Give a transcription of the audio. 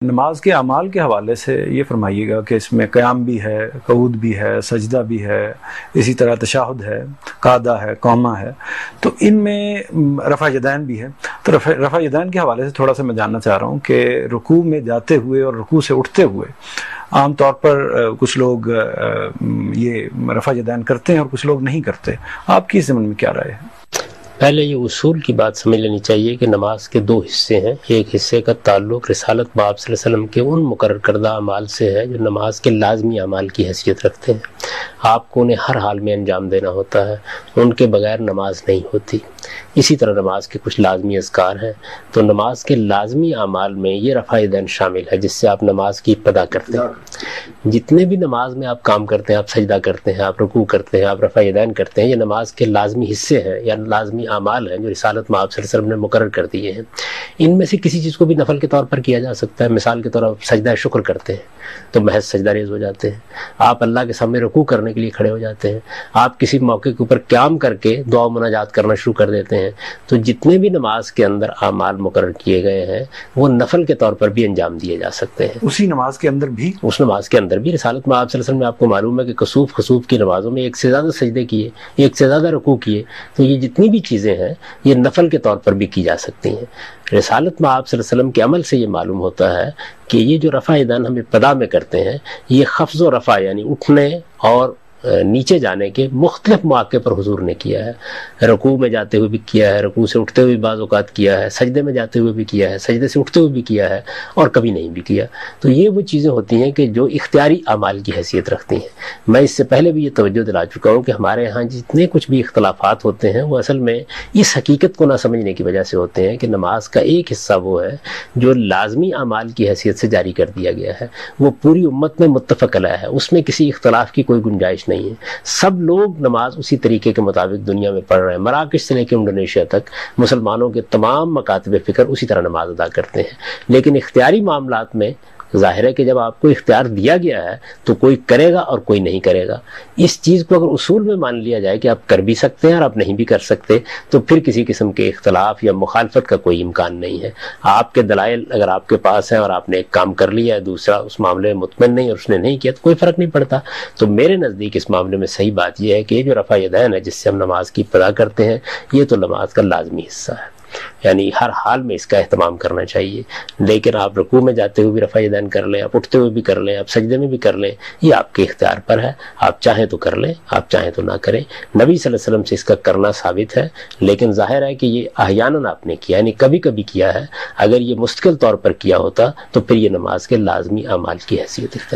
نماز کے اعمال کے حوالے سے یہ فرمائیے گا کہ اس میں قیام بھی ہے، قعود بھی ہے، سجدہ بھی ہے، اسی طرح تشہد ہے، قعدہ ہے، قومہ ہے، تو ان میں رفع یدین بھی ہے. تو رفع یدین کے حوالے سے تھوڑا سا میں جاننا چاہ رہا ہوں کہ رکوع میں جاتے ہوئے اور رکوع سے اٹھتے ہوئے عام طور پر کچھ لوگ یہ رفع یدین کرتے ہیں اور کچھ لوگ نہیں کرتے. آپ کی اس ضمن میں کیا رائے ہے؟ پہلے یہ اصول کی بات سمجھ لینی چاہیے کہ نماز کے دو حصے ہیں. ایک حصے کا تعلق رسالت باب صلی اللہ علیہ وسلم کے ان مقرر کردہ اعمال سے ہے جو نماز کے لازمی اعمال کی حیثیت رکھتے ہیں. آپ کو انہیں ہر حال میں انجام دینا ہوتا ہے، ان کے بغیر نماز نہیں ہوتی. اسی طرح نماز کے کچھ لازمی اذکار ہیں، تو نماز کے لازمی اعمال میں یہ رفع یدین شامل ہے جس سے آپ نماز کی ابتدا کرتے ہیں. جتنے بھی نماز میں آپ کام کرتے ہیں، آپ سجدہ کرتے ہیں، آپ رکوع کرتے ہیں، آپ رفع یدین کرتے ہیں، یہ نماز کے لازمی حصے ہیں یا لازمی اعمال ہیں جو رسالت میں آپ صلی اللہ علیہ وسلم نے مقرر کر دیے ہیں. ان میں سے کسی چیز کو بھی نفل کے طور پر کیا جا سکتا ہے. مثال کے طور پر سجدہ شکر کرتے ہیں تو محض سجدہ ریز ہو جاتے ہیں. آپ اللہ کے سامنے رکوع کرنے کے لیے کھڑے ہو جاتے ہیں. آپ کسی موقع کے اوپر قیام کر کے دعا و مناجات کرنا شروع کر دیتے ہیں. تو جتنے بھی نماز کے اندر اعمال مقرر کیے گئے ہیں وہ نفل کے طور پر بھی انجام دیے جا سکتے ہیں. اسی نماز کے اندر بھی اس نماز کے اندر بھی رسالت میں آپ صلی اللہ علیہ وسلم نے آپ کو معلوم ہے کہ کسوف خسوف کی نمازوں میں ایک سے زیادہ سجدے کیے، ایک سے زیادہ رکوع کیے. تو یہ جتنی بھی چیزیں ہیں یہ نفل کے طور پر بھی کی جا سکتی ہیں. رسالت میں آپ صلی اللہ علیہ وسلم کے عمل سے یہ معلوم ہوتا ہے کہ یہ جو رفع یدین ہم ابتدا میں کرتے ہیں یہ خفض و رفع یعنی اٹھنے اور نیچے جانے کے مختلف مواقع پر حضور نے کیا ہے. رکوع میں جاتے ہوئے بھی کیا ہے، رکوع سے اٹھتے ہوئے بعض اوقات کیا ہے، سجدے میں جاتے ہوئے بھی کیا ہے، سجدے سے اٹھتے ہوئے بھی کیا ہے، اور کبھی نہیں بھی کیا. تو یہ وہ چیزیں ہوتی ہیں کہ جو اختیاری اعمال کی حیثیت رکھتی ہیں. میں اس سے پہلے بھی یہ توجہ دلا چکا ہوں کہ ہمارے ہاں جتنے کچھ بھی اختلافات ہوتے ہیں وہ اصل میں اس حقیقت کو نہ سمجھنے کی وجہ سے ہوتے ہیں کہ نماز کا ایک حصہ وہ ہے جو لازمی اعمال کی حیثیت سے جاری کر دیا گیا ہے، وہ پوری امت میں متفق علیہ ہے، اس میں کسی اختلاف کی کوئی گنجائش نہیں ہے. سب لوگ نماز اسی طریقے کے مطابق دنیا میں پڑھ رہے ہیں. مراکش سے لے کے انڈونیشیا تک مسلمانوں کے تمام مکاتب فکر اسی طرح نماز ادا کرتے ہیں. لیکن اختیاری معاملات میں ظاہر ہے کہ جب آپ کو اختیار دیا گیا ہے تو کوئی کرے گا اور کوئی نہیں کرے گا. اس چیز کو اگر اصول میں مان لیا جائے کہ آپ کر بھی سکتے ہیں اور آپ نہیں بھی کر سکتے تو پھر کسی قسم کے اختلاف یا مخالفت کا کوئی امکان نہیں ہے. آپ کے دلائل اگر آپ کے پاس ہیں اور آپ نے ایک کام کر لیا ہے، دوسرا اس معاملے میں مطمئن نہیں اور اس نے نہیں کیا تو کوئی فرق نہیں پڑتا. تو میرے نزدیک اس معاملے میں صحیح بات یہ ہے کہ یہ جو رفع یدین ہے جس سے ہم نماز کی ابتدا کرتے ہیں یہ تو نماز کا لازمی حصہ ہے، یعنی ہر حال میں اس کا اہتمام کرنا چاہیے. لیکن آپ رکوع میں جاتے ہوئے بھی رفع یدین کر لیں، آپ اٹھتے ہوئے بھی کر لیں، آپ سجدے میں بھی کر لیں، یہ آپ کے اختیار پر ہے. آپ چاہیں تو کر لیں، آپ چاہیں تو نہ کریں. نبی صلی اللہ علیہ وسلم سے اس کا کرنا ثابت ہے، لیکن ظاہر ہے کہ یہ احیاناً آپ نے کیا، یعنی کبھی کبھی کیا ہے. اگر یہ مستقل طور پر کیا ہوتا تو پھر یہ نماز کے لازمی اعمال کی حیثیت اختیار